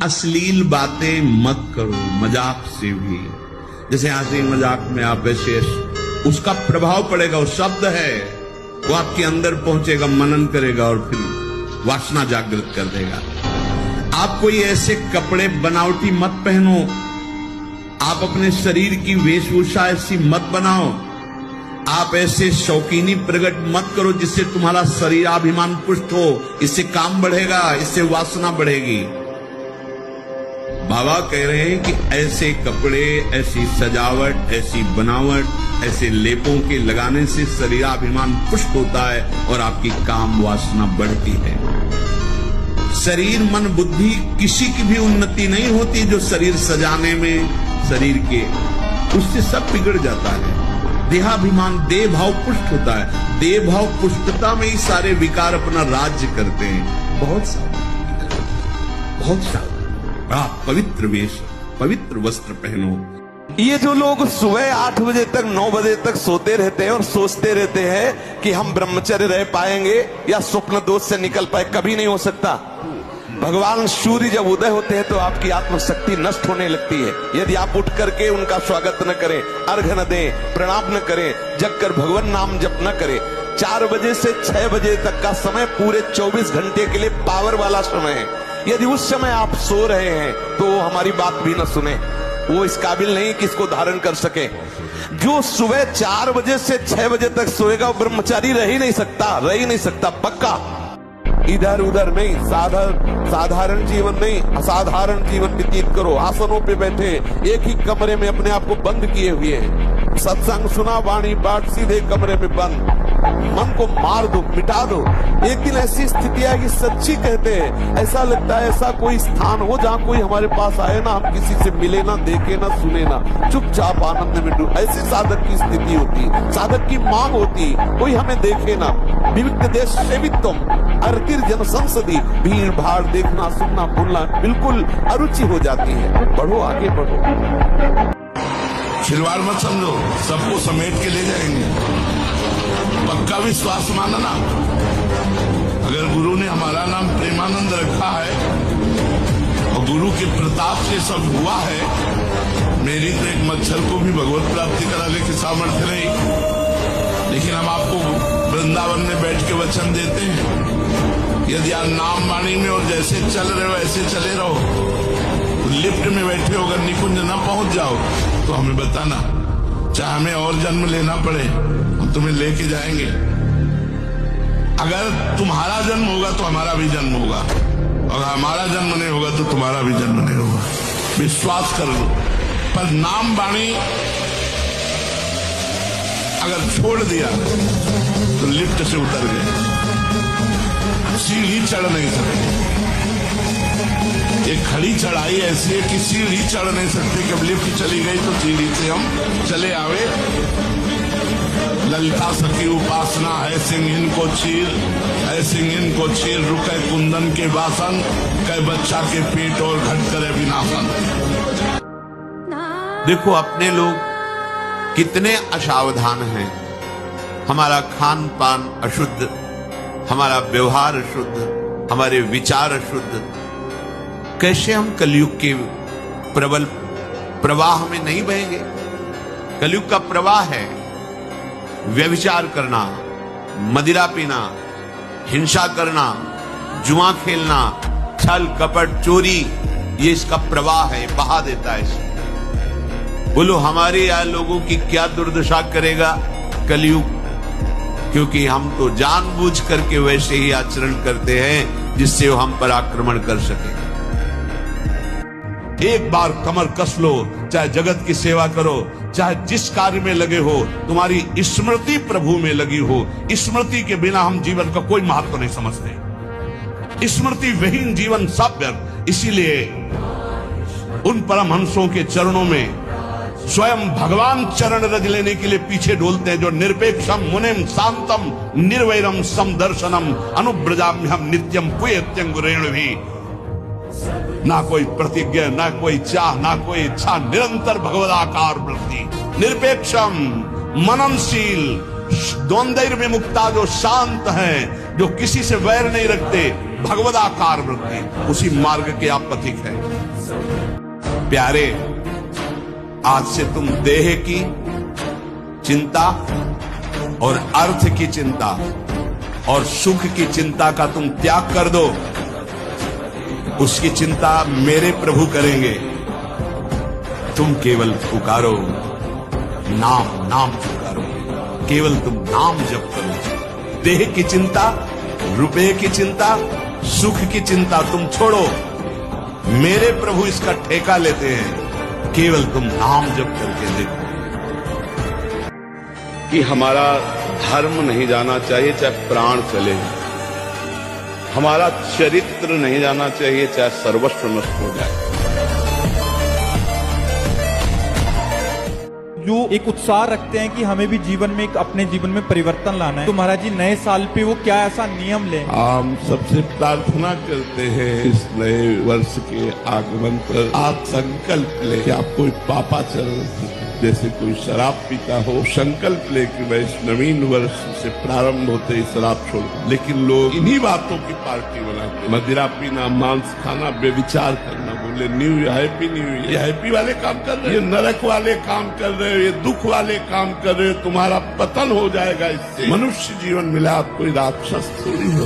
अश्लील बातें मत करो, मजाक से भी। जैसे हंसी मजाक में आप ऐसे उसका प्रभाव पड़ेगा, वो शब्द है वो आपके अंदर पहुंचेगा, मनन करेगा और फिर वासना जागृत कर देगा। आप कोई ऐसे कपड़े बनावटी मत पहनो, आप अपने शरीर की वेशभूषा ऐसी मत बनाओ, आप ऐसे शौकीनी प्रकट मत करो जिससे तुम्हारा शरीराभिमान पुष्ट हो। इससे काम बढ़ेगा, इससे वासना बढ़ेगी। बाबा कह रहे हैं कि ऐसे कपड़े, ऐसी सजावट, ऐसी बनावट, ऐसे लेपों के लगाने से शरीराभिमान पुष्ट होता है और आपकी काम वासना बढ़ती है। शरीर मन बुद्धि किसी की भी उन्नति नहीं होती जो शरीर सजाने में, शरीर के उससे सब बिगड़ जाता है। देहाभिमान, देह भाव पुष्ट होता है। देह भाव पुष्टता में ही सारे विकार अपना राज्य करते हैं। बहुत सावधान, बहुत सावधान। बड़ा पवित्र वेश, पवित्र वस्त्र पहनो। ये जो लोग सुबह 8 बजे तक 9 बजे तक सोते रहते हैं और सोचते रहते हैं कि हम ब्रह्मचर्य रह पाएंगे या स्वप्न दोष से निकल पाए, कभी नहीं हो सकता। भगवान सूर्य जब उदय होते हैं तो आपकी आत्मशक्ति नष्ट होने लगती है। यदि आप उठ करके उनका स्वागत न करें, अर्घ्य न दें, प्रणाम न करें, जगकर भगवान नाम जप न करें। 4 बजे से 6 बजे तक का समय पूरे 24 घंटे के लिए पावर वाला समय है। यदि उस समय आप सो रहे हैं तो हमारी बात भी न सुने, वो इस काबिल नहीं कि इसको धारण कर सके। जो सुबह 4 बजे से 6 बजे तक सोएगा वो ब्रह्मचारी रह ही नहीं सकता, पक्का। इधर उधर नहीं, साधारण जीवन नहीं, असाधारण जीवन व्यतीत करो। आसनों पे बैठे, एक ही कमरे में अपने आप को बंद किए हुए हैं। सत्संग सुना, वाणी पाठ, सीधे कमरे में बंद। मन को मार दो, मिटा दो। एक दिन ऐसी स्थिति आएगी, सच्ची कहते हैं, ऐसा लगता है ऐसा कोई स्थान हो जहाँ कोई हमारे पास आए ना, हम किसी से मिले ना, देखे ना, सुने ना, चुपचाप आनंद में डूब। ऐसी साधक की स्थिति होती, साधक की मांग होती, कोई हमें देखे ना। विविक्त देश सेवित्वम अर्तिर जन संसदी, भीड़ भाड़ देखना सुनना भूलना बिल्कुल अरुचि हो जाती है। बढ़ो, आगे बढ़ो। खिलवाड़ मत समझो, सबको समेट के ले जाएंगे। पक्का विश्वास मानना। अगर गुरु ने हमारा नाम प्रेमानंद रखा है और गुरु के प्रताप से सब हुआ है, मेरी तो एक मच्छर को भी भगवत प्राप्ति कराने की सामर्थ्य नहीं। लेकिन हम आपको वृंदावन में बैठ के वचन देते हैं, यदि आप नाम वाणी में और जैसे चल रहे हो ऐसे चले रहो। लिफ्ट में बैठे हो, अगर निकुंज न पहुंच जाओ तो हमें बताना, चाहे हमें और जन्म लेना पड़े, हम तुम्हें लेके जाएंगे। अगर तुम्हारा जन्म होगा तो हमारा भी जन्म होगा, और हमारा जन्म नहीं होगा तो तुम्हारा भी जन्म नहीं होगा। विश्वास कर लो। पर नाम वाणी अगर छोड़ दिया तो लिफ्ट से उतर गए, सीढ़ी चढ़ नहीं सकते। एक खड़ी चढ़ाई ऐसी है कि सीढ़ी चढ़ नहीं सकते। जब लिफ्ट चली गई तो सीढ़ी से हम चले आवे। ललिता सखी उपासना है सिंहिन को चीर, है सिंहिन को चीर, रुके कुंदन के वासन, कई बच्चा के पेट और घट करे विनाशन। देखो अपने लोग कितने असावधान हैं। हमारा खान पान अशुद्ध, हमारा व्यवहार अशुद्ध, हमारे विचार अशुद्ध। कैसे हम कलयुग के प्रबल प्रवाह में नहीं बहेंगे? कलयुग का प्रवाह है व्यभिचार करना, मदिरा पीना, हिंसा करना, जुआ खेलना, छल कपट चोरी, ये इसका प्रवाह है, बहा देता है इसको। बोलो हमारे यहाँ लोगों की क्या दुर्दशा करेगा कलयुग? क्योंकि हम तो जानबूझ करके वैसे ही आचरण करते हैं जिससे वो हम पर आक्रमण कर सके। एक बार कमर कस लो, चाहे जगत की सेवा करो, चाहे जिस कार्य में लगे हो, तुम्हारी स्मृति प्रभु में लगी हो। स्मृति के बिना हम जीवन का कोई महत्व नहीं समझते। स्मृति विहीन जीवन सब व्यर्थ। इसीलिए उन परमहंसों के चरणों में स्वयं भगवान चरण रज लेने के लिए पीछे डोलते हैं, जो निरपेक्षम मुनिम शांतम निर्वैरम समदर्शनम अनुब्रजाम्यहम नित्यम पुयत्यंगुरेण भी। ना कोई प्रतिज्ञा, ना कोई चाह, ना कोई इच्छा, निरंतर भगवदाकार वृत्ति, निरपेक्षम मननशील, द्वंद्व में मुक्ता, जो शांत हैं, जो किसी से वैर नहीं रखते, भगवदाकार वृत्ति, उसी मार्ग के आप पथिक हैं। प्यारे, आज से तुम देह की चिंता और अर्थ की चिंता और सुख की चिंता का तुम त्याग कर दो। उसकी चिंता मेरे प्रभु करेंगे। तुम केवल पुकारो, नाम नाम पुकारो, केवल तुम नाम जप करो। देह की चिंता, रुपए की चिंता, सुख की चिंता तुम छोड़ो। मेरे प्रभु इसका ठेका लेते हैं। केवल तुम नाम जप करके देखो कि हमारा धर्म नहीं जाना चाहिए चाहे प्राण चले, हमारा चरित्र नहीं जाना चाहिए चाहे सर्वस्व नष्ट हो जाए। जो एक उत्साह रखते हैं कि हमें भी जीवन में अपने जीवन में परिवर्तन लाना है, तो महाराज जी नए साल पे वो क्या ऐसा नियम लें? हम सबसे प्रार्थना करते हैं इस नए वर्ष के आगमन पर आप संकल्प ले कि आप कोई पापाचरण जैसे कोई शराब पीता हो, संकल्प ले कि मैं इस नवीन वर्ष से प्रारंभ होते ही शराब छोड़। लेकिन लोग इन्हीं बातों की पार्टी बनाते, मदिरा पीना, मांस खाना, व्यभिचार करना, बोले new year, happy new year. ये हैप्पी वाले काम कर रहे हो, ये नरक वाले काम कर रहे हो, ये दुख वाले काम कर रहे हो। तुम्हारा पतन हो जाएगा इससे। मनुष्य जीवन मिला, आप कोई राक्षस थोड़ी हो।